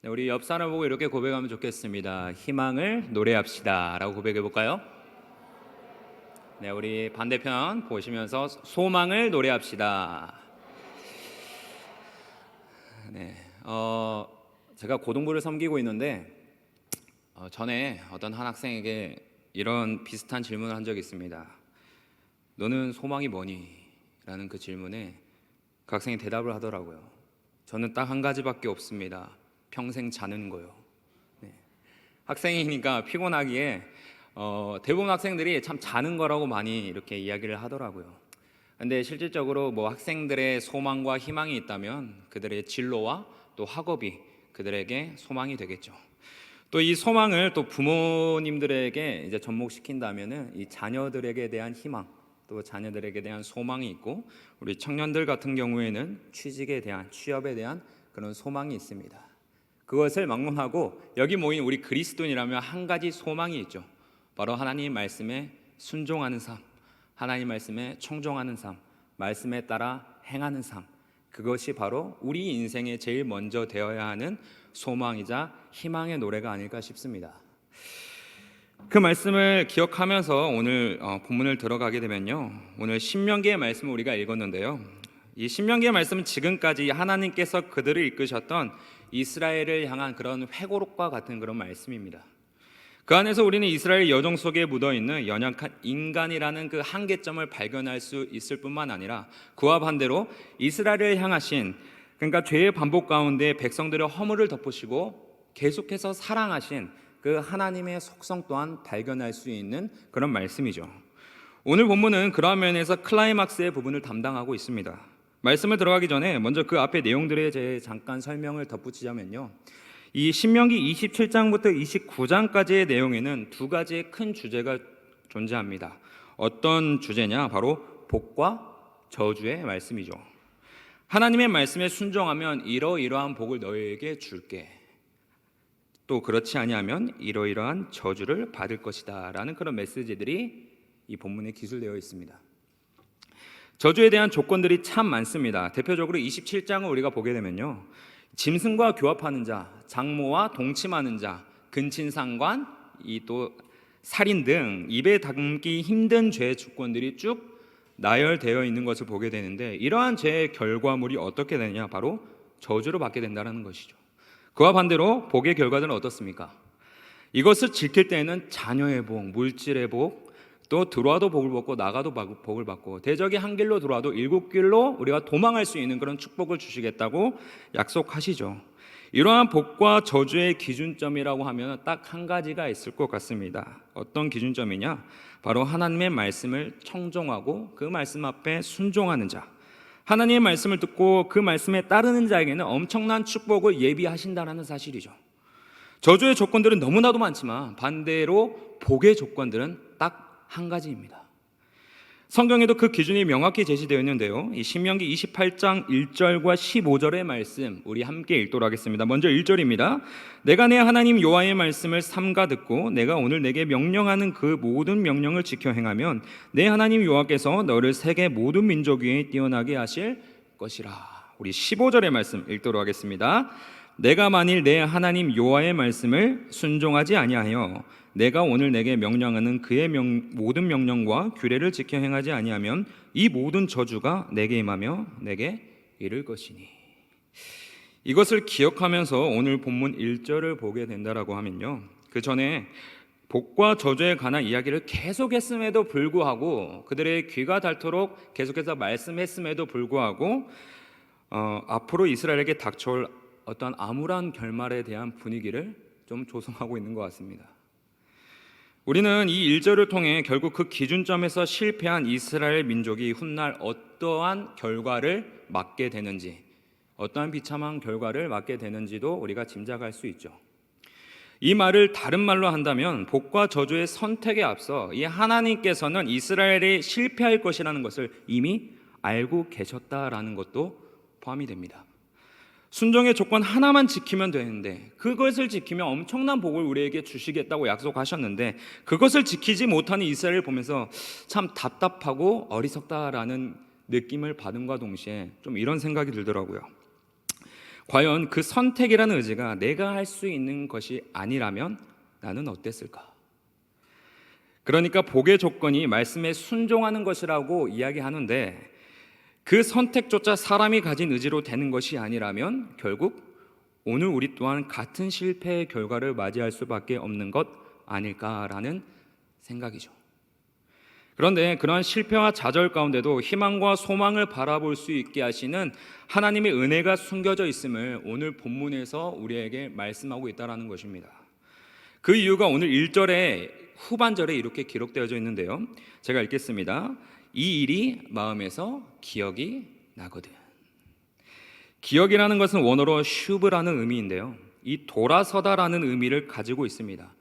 네, 우리 옆 사람 보고 이렇게 고백하면 좋겠습니다. 희망을 노래합시다 라고 고백해 볼까요? 네, 우리 반대편 보시면서 소망을 노래합시다. 네, 제가 고등부를 섬기고 있는데 전에 어떤 한 학생에게 이런 비슷한 질문을 한 적이 있습니다. 너는 소망이 뭐니? 라는 그 질문에 그 학생이 대답을 하더라고요. 저는 딱 한 가지밖에 없습니다. 평생 자는 거요. 네. 학생이니까 피곤하기에 대부분 학생들이 참 자는 거라고 많이 이렇게 이야기를 하더라고요. 근데 실질적으로 뭐 학생들의 소망과 희망이 있다면 그들의 진로와 또 학업이 그들에게 소망이 되겠죠. 또 이 소망을 또 부모님들에게 이제 접목시킨다면은 이 자녀들에게 대한 희망, 또 자녀들에게 대한 소망이 있고, 우리 청년들 같은 경우에는 취직에 대한, 취업에 대한 그런 소망이 있습니다. 그것을 막론하고 여기 모인 우리 그리스도인이라면 한 가지 소망이 있죠. 바로 하나님 말씀에 순종하는 삶, 하나님 말씀에 청종하는 삶, 말씀에 따라 행하는 삶. 그것이 바로 우리 인생에 제일 먼저 되어야 하는 소망이자 희망의 노래가 아닐까 싶습니다. 그 말씀을 기억하면서 오늘 본문을 들어가게 되면요, 오늘 신명기의 말씀을 우리가 읽었는데요, 이 신명기의 말씀은 지금까지 하나님께서 그들을 이끄셨던 이스라엘을 향한 그런 회고록과 같은 그런 말씀입니다. 그 안에서 우리는 이스라엘 여정 속에 묻어있는 연약한 인간이라는 그 한계점을 발견할 수 있을 뿐만 아니라, 그와 반대로 이스라엘을 향하신, 그러니까 죄의 반복 가운데 백성들의 허물을 덮으시고 계속해서 사랑하신 그 하나님의 속성 또한 발견할 수 있는 그런 말씀이죠. 오늘 본문은 그러한 면에서 클라이막스의 부분을 담당하고 있습니다. 말씀을 들어가기 전에 먼저 그 앞에 내용들에 제 잠깐 설명을 덧붙이자면요, 이 신명기 27장부터 29장까지의 내용에는 두 가지의 큰 주제가 존재합니다. 어떤 주제냐? 바로 복과 저주의 말씀이죠. 하나님의 말씀에 순종하면 이러이러한 복을 너희에게 줄게, 또 그렇지 아니하면 이러이러한 저주를 받을 것이다 라는 그런 메시지들이 이 본문에 기술되어 있습니다. 저주에 대한 조건들이 참 많습니다. 대표적으로 27장을 우리가 보게 되면요, 짐승과 교합하는 자, 장모와 동침하는 자, 근친상관, 이 또 살인 등 입에 담기 힘든 죄의 조건들이 쭉 나열되어 있는 것을 보게 되는데, 이러한 죄의 결과물이 어떻게 되느냐? 바로 저주를 받게 된다는 것이죠. 그와 반대로 복의 결과들은 어떻습니까? 이것을 지킬 때에는 자녀의 복, 물질의 복, 또 들어와도 복을 받고 나가도 복을 받고, 대적이 한 길로 들어와도 일곱 길로 우리가 도망할 수 있는 그런 축복을 주시겠다고 약속하시죠. 이러한 복과 저주의 기준점이라고 하면 딱 한 가지가 있을 것 같습니다. 어떤 기준점이냐? 바로 하나님의 말씀을 청종하고 그 말씀 앞에 순종하는 자, 하나님의 말씀을 듣고 그 말씀에 따르는 자에게는 엄청난 축복을 예비하신다는 사실이죠. 저주의 조건들은 너무나도 많지만 반대로 복의 조건들은 딱 한 가지입니다. 성경에도 그 기준이 명확히 제시되어 있는데요, 이 신명기 28장 1절과 15절의 말씀 우리 함께 읽도록 하겠습니다. 먼저 1절입니다. 내가 내 하나님 여호와의 말씀을 삼가 듣고 내가 오늘 내게 명령하는 그 모든 명령을 지켜 행하면 내 하나님 여호와께서 너를 세계 모든 민족 위에 뛰어나게 하실 것이라. 우리 15절의 말씀 읽도록 하겠습니다. 내가 만일 내 하나님 여호와의 말씀을 순종하지 아니하여 내가 오늘 내게 명령하는 그의 모든 명령과 규례를 지켜 행하지 아니하면 이 모든 저주가 내게 임하며 내게 이를 것이니. 이것을 기억하면서 오늘 본문 1절을 보게 된다라고 하면요, 그 전에 복과 저주에 관한 이야기를 계속했음에도 불구하고, 그들의 귀가 닳도록 계속해서 말씀했음에도 불구하고 앞으로 이스라엘에게 닥쳐올 어떤 암울한 결말에 대한 분위기를 좀 조성하고 있는 것 같습니다. 우리는 이 1절을 통해 결국 그 기준점에서 실패한 이스라엘 민족이 훗날 어떠한 결과를 맞게 되는지, 어떠한 비참한 결과를 맞게 되는지도 우리가 짐작할 수 있죠. 이 말을 다른 말로 한다면 복과 저주의 선택에 앞서 이 하나님께서는 이스라엘이 실패할 것이라는 것을 이미 알고 계셨다라는 것도 포함이 됩니다. 순종의 조건 하나만 지키면 되는데, 그것을 지키면 엄청난 복을 우리에게 주시겠다고 약속하셨는데, 그것을 지키지 못하는 이스라엘을 보면서 참 답답하고 어리석다라는 느낌을 받음과 동시에 좀 이런 생각이 들더라고요. 과연 그 선택이라는 의지가 내가 할 수 있는 것이 아니라면 나는 어땠을까? 그러니까 복의 조건이 말씀에 순종하는 것이라고 이야기하는데, 그 선택조차 사람이 가진 의지로 되는 것이 아니라면 결국 오늘 우리 또한 같은 실패의 결과를 맞이할 수밖에 없는 것 아닐까라는 생각이죠. 그런데 그러한 실패와 좌절 가운데도 희망과 소망을 바라볼 수 있게 하시는 하나님의 은혜가 숨겨져 있음을 오늘 본문에서 우리에게 말씀하고 있다는 것입니다. 그 이유가 오늘 1절의 후반절에 이렇게 기록되어져 있는데요, 제가 읽겠습니다. 이 일이 마음에서 기억이 나거든. 기억이라는 것은 원어로 슈브라는 의미인데요, 이 돌아서다라는 의미를 가지고 있습니다.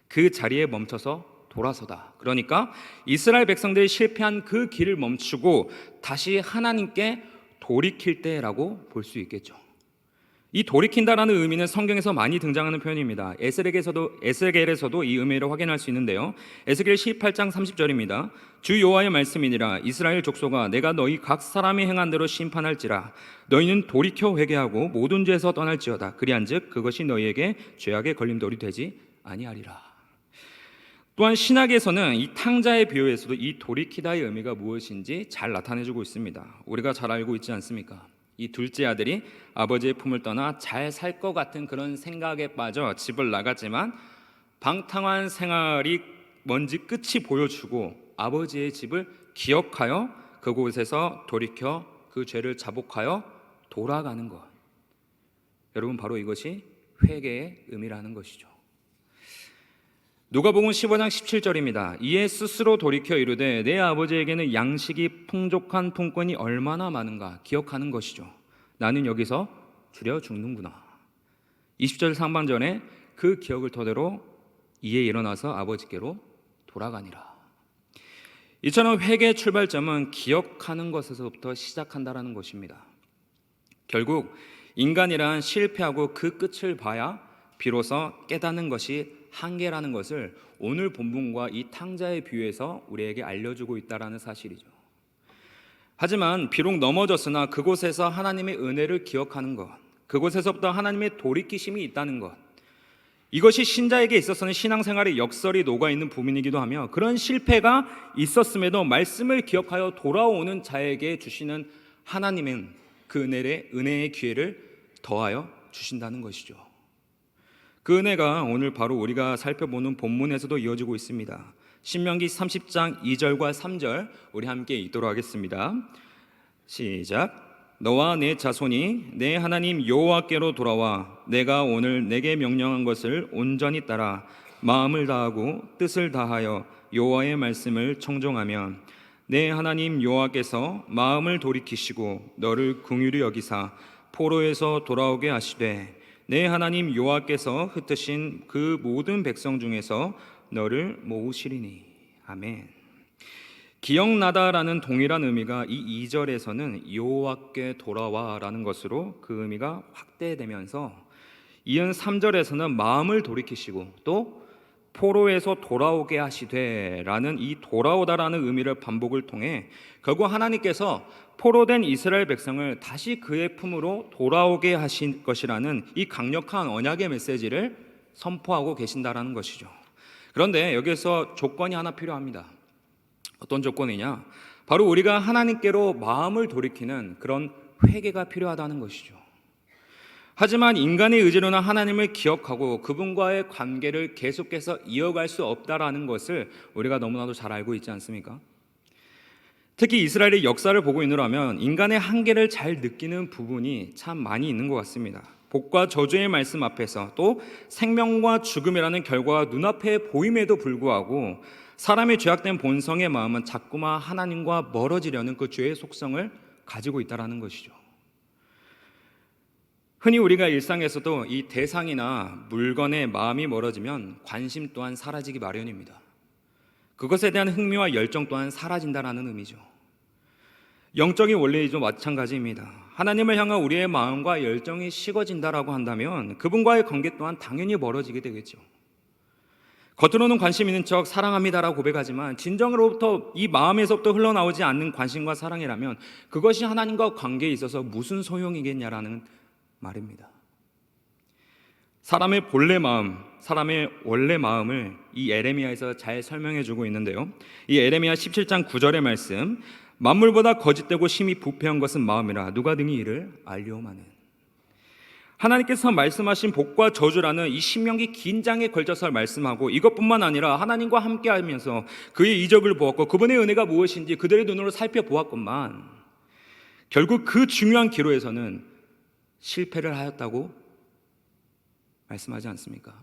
그 자리에 멈춰서 돌아서다. 그러니까 이스라엘 백성들이 실패한 그 길을 멈추고 다시 하나님께 돌이킬 때라고 볼 수 있겠죠. 이 돌이킨다라는 의미는 성경에서 많이 등장하는 표현입니다. 에스겔에서도 이 의미를 확인할 수 있는데요, 에스겔 18장 30절입니다. 주 여호와의 말씀이니라. 이스라엘 족속아, 내가 너희 각 사람이 행한 대로 심판할지라. 너희는 돌이켜 회개하고 모든 죄에서 떠날지어다. 그리한즉 그것이 너희에게 죄악의 걸림돌이 되지 아니하리라. 또한 신약에서는 이 탕자의 비유에서도 이 돌이키다의 의미가 무엇인지 잘 나타내주고 있습니다. 우리가 잘 알고 있지 않습니까? 이 둘째 아들이 아버지의 품을 떠나 잘 살 것 같은 그런 생각에 빠져 집을 나갔지만 방탕한 생활이 뭔지 끝이 보여주고 아버지의 집을 기억하여 그곳에서 돌이켜 그 죄를 자복하여 돌아가는 것, 여러분, 바로 이것이 회개의 의미라는 것이죠. 누가복음 15장 17절입니다. 이에 스스로 돌이켜 이르되 내 아버지에게는 양식이 풍족한 품꾼이 얼마나 많은가 기억하는 것이죠. 나는 여기서 줄여 죽는구나. 20절 상반전에 그 기억을 토대로 이에 일어나서 아버지께로 돌아가니라. 이처럼 회개의 출발점은 기억하는 것에서부터 시작한다는 것입니다. 결국 인간이란 실패하고 그 끝을 봐야 비로소 깨닫는 것이 한계라는 것을 오늘 본문과 이 탕자의 비유에서 우리에게 알려주고 있다는 사실이죠. 하지만 비록 넘어졌으나 그곳에서 하나님의 은혜를 기억하는 것, 그곳에서부터 하나님의 돌이키심이 있다는 것, 이것이 신자에게 있어서는 신앙생활의 역설이 녹아있는 부분이기도 하며, 그런 실패가 있었음에도 말씀을 기억하여 돌아오는 자에게 주시는 하나님은 그 은혜의 기회를 더하여 주신다는 것이죠. 그 은혜가 오늘 바로 우리가 살펴보는 본문에서도 이어지고 있습니다. 신명기 30장 2절과 3절 우리 함께 읽도록 하겠습니다. 시작. 너와 내 자손이 내 하나님 여호와께로 돌아와 내가 오늘 내게 명령한 것을 온전히 따라 마음을 다하고 뜻을 다하여 여호와의 말씀을 청종하면 내 하나님 여호와께서 마음을 돌이키시고 너를 긍휼히 여기사 포로에서 돌아오게 하시되 내 하나님 여호와께서 흩으신 그 모든 백성 중에서 너를 모으시리니. 아멘. 기억나다라는 동일한 의미가 이 2절에서는 여호와께 돌아와라는 것으로 그 의미가 확대되면서 이은 3절에서는 마음을 돌이키시고 또 포로에서 돌아오게 하시되라는 이 돌아오다라는 의미를 반복을 통해 결국 하나님께서 포로된 이스라엘 백성을 다시 그의 품으로 돌아오게 하신 것이라는 이 강력한 언약의 메시지를 선포하고 계신다라는 것이죠. 그런데 여기서 조건이 하나 필요합니다. 어떤 조건이냐? 바로 우리가 하나님께로 마음을 돌이키는 그런 회개가 필요하다는 것이죠. 하지만 인간의 의지로는 하나님을 기억하고 그분과의 관계를 계속해서 이어갈 수 없다라는 것을 우리가 너무나도 잘 알고 있지 않습니까? 특히 이스라엘의 역사를 보고 있노라면 인간의 한계를 잘 느끼는 부분이 참 많이 있는 것 같습니다. 복과 저주의 말씀 앞에서 또 생명과 죽음이라는 결과가 눈앞에 보임에도 불구하고 사람의 죄악된 본성의 마음은 자꾸만 하나님과 멀어지려는 그 죄의 속성을 가지고 있다는 것이죠. 흔히 우리가 일상에서도 이 대상이나 물건에 마음이 멀어지면 관심 또한 사라지기 마련입니다. 그것에 대한 흥미와 열정 또한 사라진다는 의미죠. 영적인 원리도 마찬가지입니다. 하나님을 향한 우리의 마음과 열정이 식어진다라고 한다면 그분과의 관계 또한 당연히 멀어지게 되겠죠. 겉으로는 관심 있는 척 사랑합니다라고 고백하지만 진정으로부터 이 마음에서부터 흘러나오지 않는 관심과 사랑이라면 그것이 하나님과 관계에 있어서 무슨 소용이겠냐라는 말입니다. 사람의 본래 마음, 사람의 원래 마음을 이 에레미야에서 잘 설명해 주고 있는데요. 이 에레미야 17장 9절의 말씀, 만물보다 거짓되고 심히 부패한 것은 마음이라 누가 능히 이를 알리오마는. 하나님께서 말씀하신 복과 저주라는 이 신명기 긴 장에 걸쳐서 말씀하고, 이것뿐만 아니라 하나님과 함께하면서 그의 이적을 보았고 그분의 은혜가 무엇인지 그들의 눈으로 살펴보았건만 결국 그 중요한 기로에서는 실패를 하였다고 말씀하지 않습니까?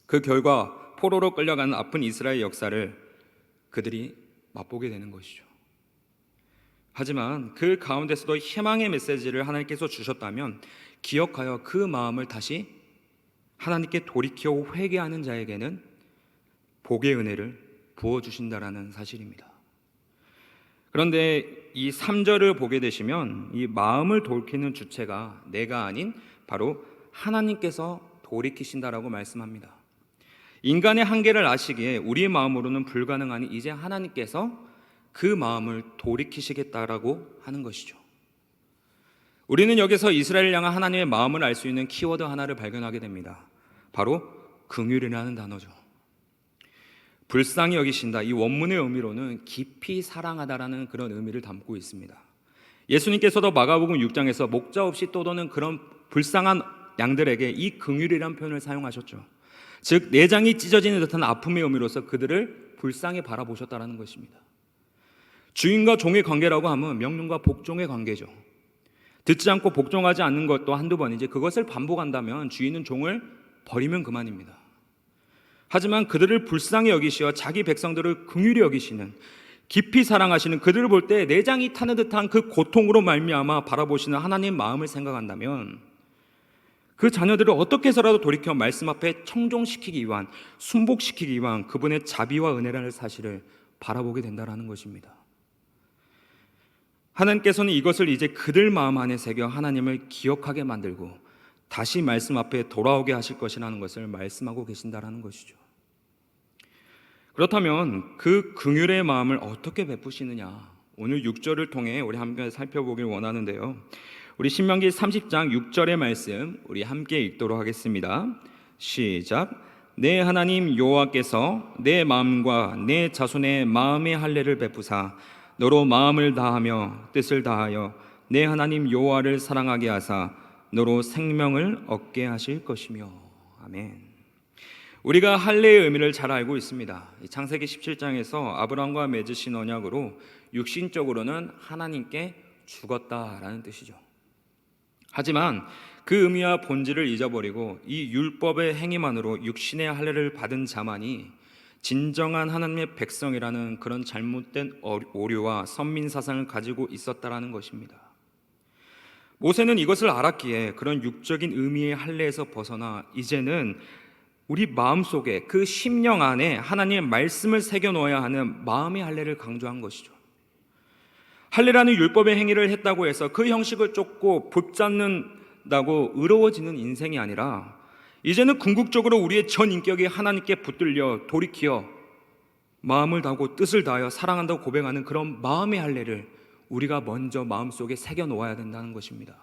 그 결과 포로로 끌려가는 아픈 이스라엘 역사를 그들이 맛보게 되는 것이죠. 하지만 그 가운데서도 희망의 메시지를 하나님께서 주셨다면 기억하여 그 마음을 다시 하나님께 돌이켜 회개하는 자에게는 복의 은혜를 부어주신다라는 사실입니다. 그런데 이 3절을 보게 되시면 이 마음을 돌이키는 주체가 내가 아닌 바로 하나님께서 돌이키신다라고 말씀합니다. 인간의 한계를 아시기에 우리의 마음으로는 불가능하니 이제 하나님께서 그 마음을 돌이키시겠다라고 하는 것이죠. 우리는 여기서 이스라엘을 향한 하나님의 마음을 알 수 있는 키워드 하나를 발견하게 됩니다. 바로 긍휼이라는 단어죠. 불쌍히 여기신다, 이 원문의 의미로는 깊이 사랑하다라는 그런 의미를 담고 있습니다. 예수님께서도 마가복음 6장에서 목자 없이 떠도는 그런 불쌍한 양들에게 이 긍휼이라는 표현을 사용하셨죠. 즉 내장이 찢어지는 듯한 아픔의 의미로서 그들을 불쌍히 바라보셨다라는 것입니다. 주인과 종의 관계라고 하면 명령과 복종의 관계죠. 듣지 않고 복종하지 않는 것도 한두 번이지 그것을 반복한다면 주인은 종을 버리면 그만입니다. 하지만 그들을 불쌍히 여기시어 자기 백성들을 긍휼히 여기시는, 깊이 사랑하시는, 그들을 볼 때 내장이 타는 듯한 그 고통으로 말미암아 바라보시는 하나님 마음을 생각한다면 그 자녀들을 어떻게 해서라도 돌이켜 말씀 앞에 청종시키기 위한, 순복시키기 위한 그분의 자비와 은혜라는 사실을 바라보게 된다는 것입니다. 하나님께서는 이것을 이제 그들 마음 안에 새겨 하나님을 기억하게 만들고 다시 말씀 앞에 돌아오게 하실 것이라는 것을 말씀하고 계신다는 것이죠. 그렇다면 그 긍휼의 마음을 어떻게 베푸시느냐, 오늘 6절을 통해 우리 함께 살펴보길 원하는데요. 우리 신명기 30장 6절의 말씀 우리 함께 읽도록 하겠습니다. 시작. 내 하나님 여호와께서 내 마음과 내 자손의 마음의 할례를 베푸사 너로 마음을 다하며 뜻을 다하여 내 하나님 여호와를 사랑하게 하사 너로 생명을 얻게 하실 것이며. 아멘. 우리가 할례의 의미를 잘 알고 있습니다. 창세기 17장에서 아브라함과 맺으신 언약으로 육신적으로는 하나님께 죽었다라는 뜻이죠. 하지만 그 의미와 본질을 잊어버리고 이 율법의 행위만으로 육신의 할례를 받은 자만이 진정한 하나님의 백성이라는 그런 잘못된 오류와 선민 사상을 가지고 있었다라는 것입니다. 모세는 이것을 알았기에 그런 육적인 의미의 할례에서 벗어나 이제는 우리 마음속에 그 심령 안에 하나님의 말씀을 새겨 놓아야 하는 마음의 할례를 강조한 것이죠. 할례라는 율법의 행위를 했다고 해서 그 형식을 쫓고 붙잡는다고 의로워지는 인생이 아니라 이제는 궁극적으로 우리의 전 인격이 하나님께 붙들려 돌이켜 마음을 다하고 뜻을 다하여 사랑한다고 고백하는 그런 마음의 할례를 우리가 먼저 마음속에 새겨 놓아야 된다는 것입니다.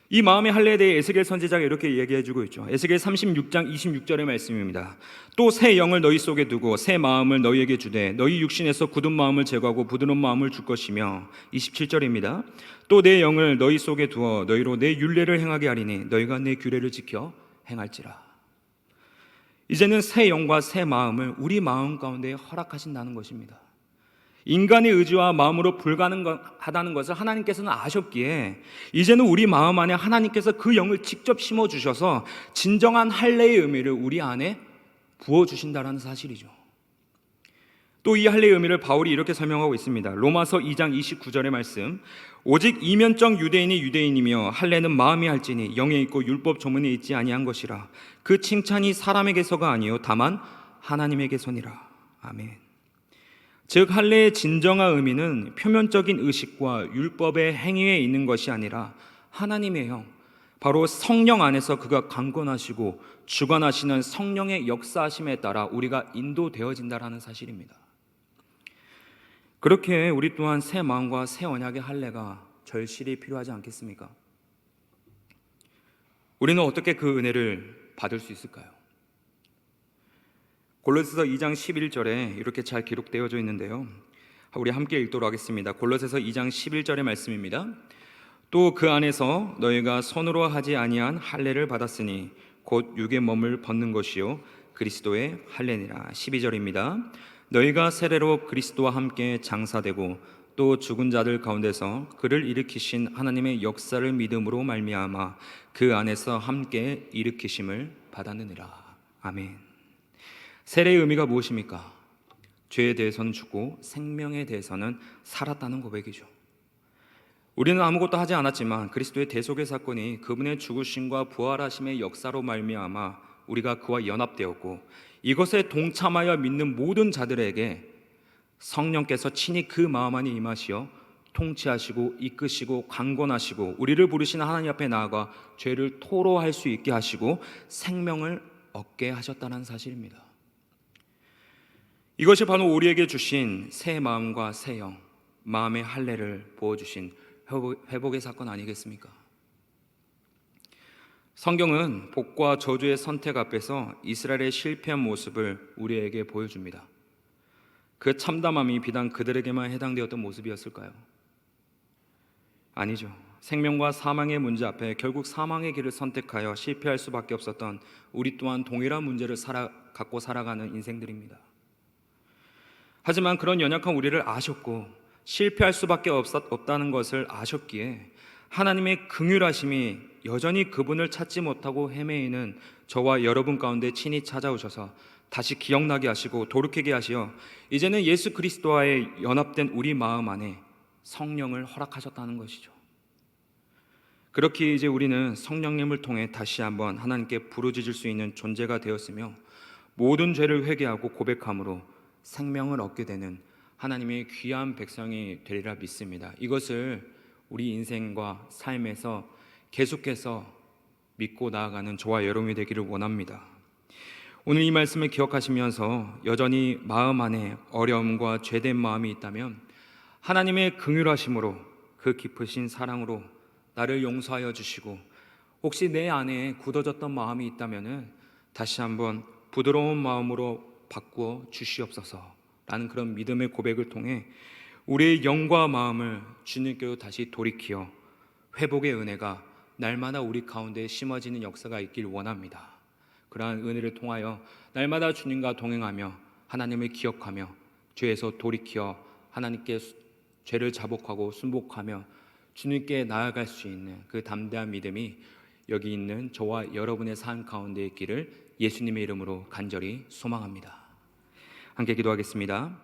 이 마음의 할례에 대해 에스겔 선지자가 이렇게 얘기해주고 있죠. 에스겔 36장 26절의 말씀입니다. 또 새 영을 너희 속에 두고 새 마음을 너희에게 주되 너희 육신에서 굳은 마음을 제거하고 부드러운 마음을 줄 것이며. 27절입니다. 또 내 영을 너희 속에 두어 너희로 내 율례를 행하게 하리니 너희가 내 규례를 지켜 행할지라. 이제는 새 영과 새 마음을 우리 마음 가운데 허락하신다는 것입니다. 인간의 의지와 마음으로 불가능하다는 것을 하나님께서는 아셨기에 이제는 우리 마음 안에 하나님께서 그 영을 직접 심어주셔서 진정한 할례의 의미를 우리 안에 부어주신다는 사실이죠. 또 이 할례의 의미를 바울이 이렇게 설명하고 있습니다. 로마서 2장 29절의 말씀. 오직 이면적 유대인이 유대인이며 할례는 마음이 할지니 영에 있고 율법 조문에 있지 아니한 것이라. 그 칭찬이 사람에게서가 아니요 다만 하나님에게서니라. 아멘. 즉 할례의 진정한 의미는 표면적인 의식과 율법의 행위에 있는 것이 아니라 하나님의 영, 바로 성령 안에서 그가 강권하시고 주관하시는 성령의 역사하심에 따라 우리가 인도되어진다는 사실입니다. 그렇게 우리 또한 새 마음과 새 언약의 할례가 절실히 필요하지 않겠습니까? 우리는 어떻게 그 은혜를 받을 수 있을까요? 골로새서 2장 11절에 이렇게 잘 기록되어져 있는데요, 우리 함께 읽도록 하겠습니다. 골로새서 2장 11절의 말씀입니다. 또 그 안에서 너희가 손으로 하지 아니한 할례를 받았으니 곧 육의 몸을 벗는 것이요 그리스도의 할례니라. 12절입니다. 너희가 세례로 그리스도와 함께 장사되고 또 죽은 자들 가운데서 그를 일으키신 하나님의 역사를 믿음으로 말미암아 그 안에서 함께 일으키심을 받았느니라. 아멘. 세례의 의미가 무엇입니까? 죄에 대해서는 죽고 생명에 대해서는 살았다는 고백이죠. 우리는 아무것도 하지 않았지만 그리스도의 대속의 사건이 그분의 죽으심과 부활하심의 역사로 말미암아 우리가 그와 연합되었고, 이것에 동참하여 믿는 모든 자들에게 성령께서 친히 그 마음 안에 임하시어 통치하시고 이끄시고 강권하시고 우리를 부르시는 하나님 앞에 나아가 죄를 토로할 수 있게 하시고 생명을 얻게 하셨다는 사실입니다. 이것이 바로 우리에게 주신 새 마음과 새 영, 마음의 할례를 부어주신 회복의 사건 아니겠습니까? 성경은 복과 저주의 선택 앞에서 이스라엘의 실패한 모습을 우리에게 보여줍니다. 그 참담함이 비단 그들에게만 해당되었던 모습이었을까요? 아니죠. 생명과 사망의 문제 앞에 결국 사망의 길을 선택하여 실패할 수밖에 없었던 우리 또한 동일한 문제를 갖고 살아가는 인생들입니다. 하지만 그런 연약한 우리를 아셨고 실패할 수밖에 없다는 것을 아셨기에 하나님의 긍휼하심이 여전히 그분을 찾지 못하고 헤매이는 저와 여러분 가운데 친히 찾아오셔서 다시 기억나게 하시고 돌이키게 하시어 이제는 예수 그리스도와의 연합된 우리 마음 안에 성령을 허락하셨다는 것이죠. 그렇게 이제 우리는 성령님을 통해 다시 한번 하나님께 부르짖을 수 있는 존재가 되었으며 모든 죄를 회개하고 고백함으로 생명을 얻게 되는 하나님의 귀한 백성이 되리라 믿습니다. 이것을 우리 인생과 삶에서 계속해서 믿고 나아가는 저와 여러분이 되기를 원합니다. 오늘 이 말씀을 기억하시면서 여전히 마음 안에 어려움과 죄된 마음이 있다면 하나님의 긍휼하심으로 그 깊으신 사랑으로 나를 용서하여 주시고, 혹시 내 안에 굳어졌던 마음이 있다면 다시 한번 부드러운 마음으로 바꾸어 주시옵소서 라는 그런 믿음의 고백을 통해 우리의 영과 마음을 주님께로 다시 돌이키어 회복의 은혜가 날마다 우리 가운데 심어지는 역사가 있길 원합니다. 그러한 은혜를 통하여 날마다 주님과 동행하며 하나님을 기억하며 죄에서 돌이키어 하나님께 죄를 자복하고 순복하며 주님께 나아갈 수 있는 그 담대한 믿음이 여기 있는 저와 여러분의 삶 가운데 있기를 예수님의 이름으로 간절히 소망합니다. 함께 기도하겠습니다.